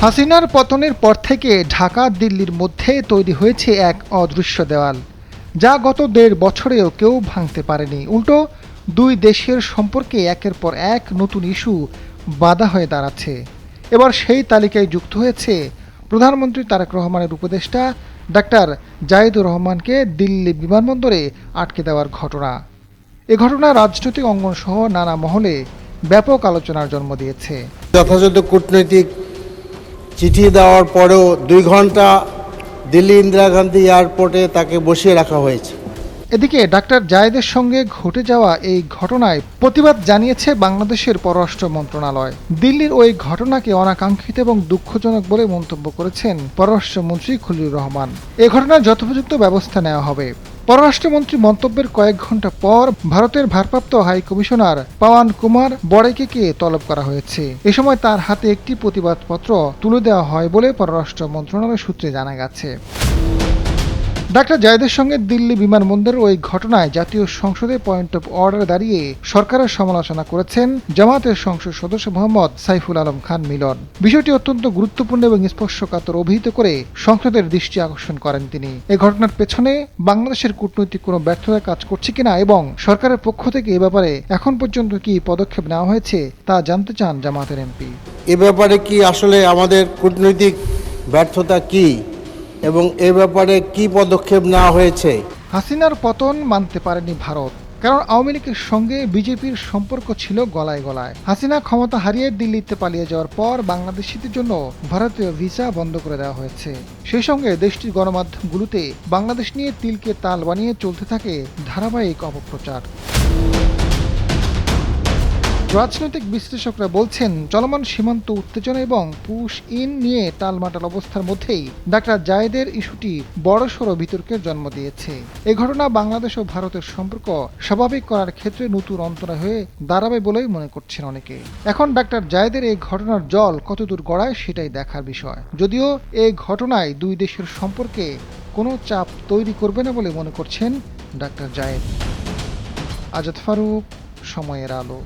হাসিনার পতনের পর থেকে ঢাকা দিল্লির মধ্যে তৈরি হয়েছে এক অদৃশ্য দেওয়াল, যা গত ১.৫ বছরেও কেউ ভাঙতে পারেনি। উল্টো দুই দেশের সম্পর্কে একের পর এক নতুন ইস্যু বাধা হয়ে দাঁড়াচ্ছে। এবার সেই তালিকায় যুক্ত হয়েছে প্রধানমন্ত্রী তারেক রহমানের উপদেষ্টা ডাক্তার জাহিদুর রহমানকে দিল্লি বিমানবন্দরে আটকে দেওয়ার ঘটনা। এ ঘটনা রাজনৈতিক অঙ্গন সহ নানা মহলে ব্যাপক আলোচনার জন্ম দিয়েছে। যথাযথ কূটনৈতিক চিঠি দেওয়ার পরেও ২ ঘন্টা দিল্লি ইন্দিরা গান্ধী এয়ারপোর্টে তাকে বসিয়ে রাখা হয়েছে। এদিকে ডাক্তার জায়েদের সঙ্গে ঘটে যাওয়া এই ঘটনায় প্রতিবাদ জানিয়েছে বাংলাদেশের পররাষ্ট্র মন্ত্রণালয়। দিল্লির ওই ঘটনাকে অনাকাঙ্ক্ষিত এবং দুঃখজনক বলে মন্তব্য করেছেন পররাষ্ট্রমন্ত্রী খলিলুর রহমান। এ ঘটনায় যথোপযুক্ত ব্যবস্থা নেওয়া হবে। পররাষ্ট্রমন্ত্রী মন্তব্যের কয়েক ঘন্টা পর ভারতের ভারপ্রাপ্ত হাই কমিশনার পাওয়ান কুমার বড়াইকে তলব করা হয়েছে। এ সময় তার হাতে একটি প্রতিবাদপত্র তুলে দেওয়া হয় বলে পররাষ্ট্র মন্ত্রণালয় সূত্রে জানা গেছে। ডাক্তার জায়েদের সঙ্গে দিল্লি বিমানবন্দরের ওই ঘটনায় জাতীয় সংসদে পয়েন্ট অফ অর্ডার দাঁড়িয়ে সরকারের সমালোচনা করেছেন জামায়াতের সংসদ সদস্য মোহাম্মদ সাইফুল আলম খান মিলন। বিষয়টি অত্যন্ত গুরুত্বপূর্ণ এবং স্পর্শকাতর অভিহিত করে সংসদের দৃষ্টি আকর্ষণ করেন তিনি। এই ঘটনার পেছনে বাংলাদেশের কূটনৈতিক কোনো ব্যর্থতা কাজ করছে কিনা এবং সরকারের পক্ষ থেকে এ ব্যাপারে এখন পর্যন্ত কি পদক্ষেপ নেওয়া হয়েছে তা জানতে চান জামায়াতের এমপি। এ ব্যাপারে কি আসলে আমাদের কূটনৈতিক ব্যর্থতা কি এবং এ ব্যাপারে কি পদক্ষেপ নেওয়া হয়েছে? হাসিনার পতন মানতে পারেনি ভারত, কারণ আওয়ামী লীগের সঙ্গে বিজেপির সম্পর্ক ছিল গলায় গলায়। হাসিনা ক্ষমতা হারিয়ে দিল্লিতে পালিয়ে যাওয়ার পর বাংলাদেশিদের জন্য ভারতীয় ভিসা বন্ধ করে দেওয়া হয়েছে। সেই সঙ্গে দেশটির গণমাধ্যমগুলোতে বাংলাদেশ নিয়ে তিলকে তাল বানিয়ে চলতে থাকে ধারাবাহিক অপপ্রচার। রাজনৈতিক বিশ্লেষকরা বলছেন, চলমান সীমান্ত উত্তেজনা এবং পুশ ইন নিয়ে টালমাটাল অবস্থার মধ্যেই ডাক্তার জায়েদের ইস্যুটি বড়সড় বিতর্কের জন্ম দিয়েছে। এই ঘটনা বাংলাদেশ ও ভারতের সম্পর্ক স্বাভাবিক করার ক্ষেত্রে নতুন অন্তরা হয়ে দাঁড়াবে বলেই মনে করছেন অনেকে। এখন ডাক্তার জায়েদের এই ঘটনার জল কতদূর গড়ায় সেটাই দেখার বিষয়। যদিও এই ঘটনায় দুই দেশের সম্পর্কে কোনো চাপ তৈরি করবে না বলে মনে করছেন ডাক্তার জায়েদ। আজাদ ফারুক, সময়ের আলো।